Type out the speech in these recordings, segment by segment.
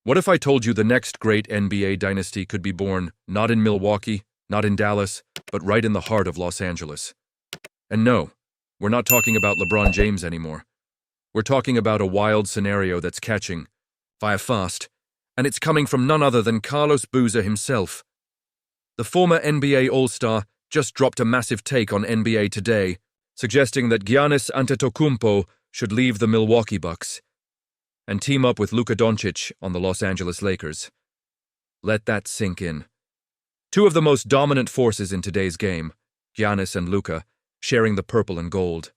What if I told you the next great NBA dynasty could be born not in Milwaukee, not in Dallas, but right in the heart of Los Angeles? And no, we're not talking about LeBron James anymore. We're talking about a wild scenario that's catching fire fast, and it's coming from none other than Carlos Boozer himself. The former NBA All-Star just dropped a massive take on NBA Today, suggesting that Giannis Antetokounmpo should leave the Milwaukee Bucks and team up with Luka Doncic on the Los Angeles Lakers. Let that sink in. Two of the most dominant forces in today's game, Giannis and Luka, sharing the purple and gold.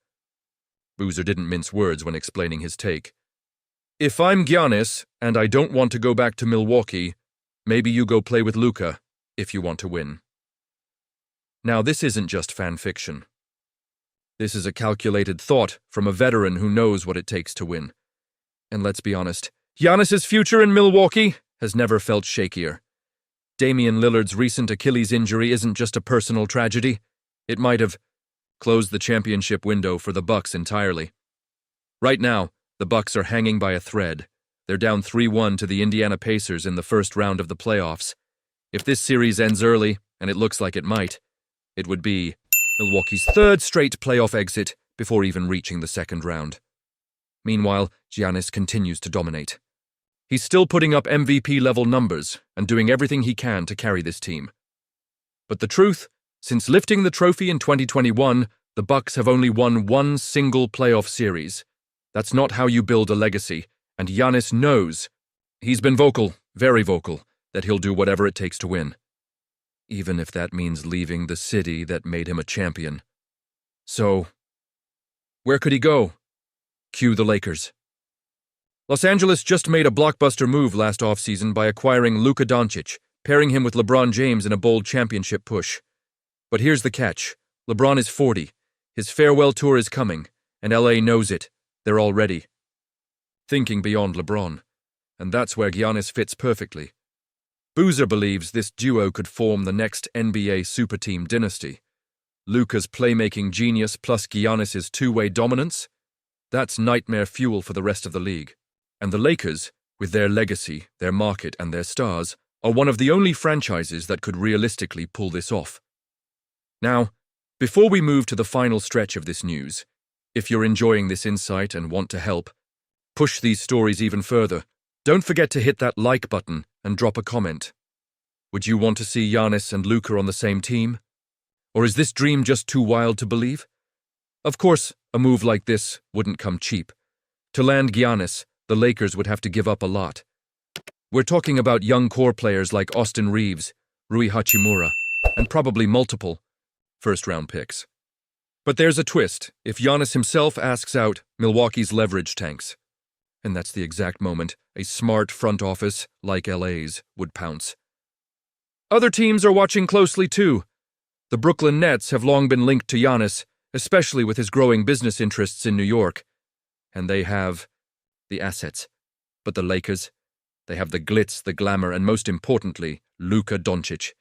Boozer didn't mince words when explaining his take. If I'm Giannis and I don't want to go back to Milwaukee, maybe you go play with Luka if you want to win. Now, this isn't just fan fiction. This is a calculated thought from a veteran who knows what it takes to win. And let's be honest, Giannis's future in Milwaukee has never felt shakier. Damian Lillard's recent Achilles injury isn't just a personal tragedy. It might have closed the championship window for the Bucks entirely. Right now, the Bucks are hanging by a thread. They're down 3-1 to the Indiana Pacers in the first round of the playoffs. If this series ends early, and it looks like it might, it would be Milwaukee's third straight playoff exit before even reaching the second round. Meanwhile, Giannis continues to dominate. He's still putting up MVP-level numbers and doing everything he can to carry this team. But the truth, since lifting the trophy in 2021, the Bucks have only won one single playoff series. That's not how you build a legacy, and Giannis knows. He's been vocal, very vocal, that he'll do whatever it takes to win. Even if that means leaving the city that made him a champion. So, where could he go? Cue the Lakers. Los Angeles just made a blockbuster move last offseason by acquiring Luka Doncic, pairing him with LeBron James in a bold championship push. But here's the catch. LeBron is 40. His farewell tour is coming, and LA knows it. They're all ready. Thinking beyond LeBron. And that's where Giannis fits perfectly. Boozer believes this duo could form the next NBA superteam dynasty. Luka's playmaking genius plus Giannis's two-way dominance? That's nightmare fuel for the rest of the league. And the Lakers, with their legacy, their market, and their stars, are one of the only franchises that could realistically pull this off. Now, before we move to the final stretch of this news, if you're enjoying this insight and want to help, push these stories even further, don't forget to hit that like button and drop a comment. Would you want to see Giannis and Luka on the same team? Or is this dream just too wild to believe? Of course, a move like this wouldn't come cheap. To land Giannis, the Lakers would have to give up a lot. We're talking about young core players like Austin Reeves, Rui Hachimura, and probably multiple first-round picks. But there's a twist if Giannis himself asks out Milwaukee's leverage tanks. And that's the exact moment a smart front office like LA's would pounce. Other teams are watching closely too. The Brooklyn Nets have long been linked to Giannis, especially with his growing business interests in New York. And they have the assets. But the Lakers, they have the glitz, the glamour, and most importantly, Luka Doncic.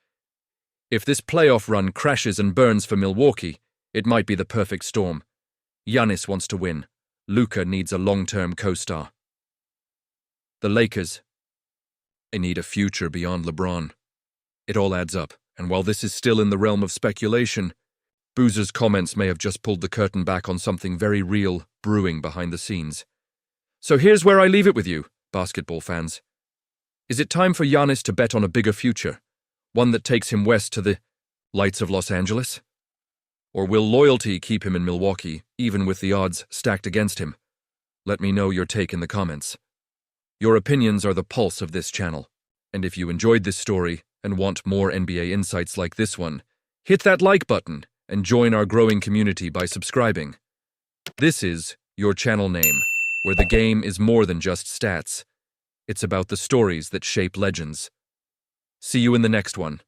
If this playoff run crashes and burns for Milwaukee, it might be the perfect storm. Giannis wants to win. Luka needs a long-term co-star. The Lakers, they need a future beyond LeBron. It all adds up, and while this is still in the realm of speculation, Boozer's comments may have just pulled the curtain back on something very real brewing behind the scenes. So here's where I leave it with you, basketball fans. Is it time for Giannis to bet on a bigger future? One that takes him west to the lights of Los Angeles? Or will loyalty keep him in Milwaukee, even with the odds stacked against him? Let me know your take in the comments. Your opinions are the pulse of this channel. And if you enjoyed this story and want more NBA insights like this one, hit that like button and join our growing community by subscribing. This is your channel name, where the game is more than just stats. It's about the stories that shape legends. See you in the next one.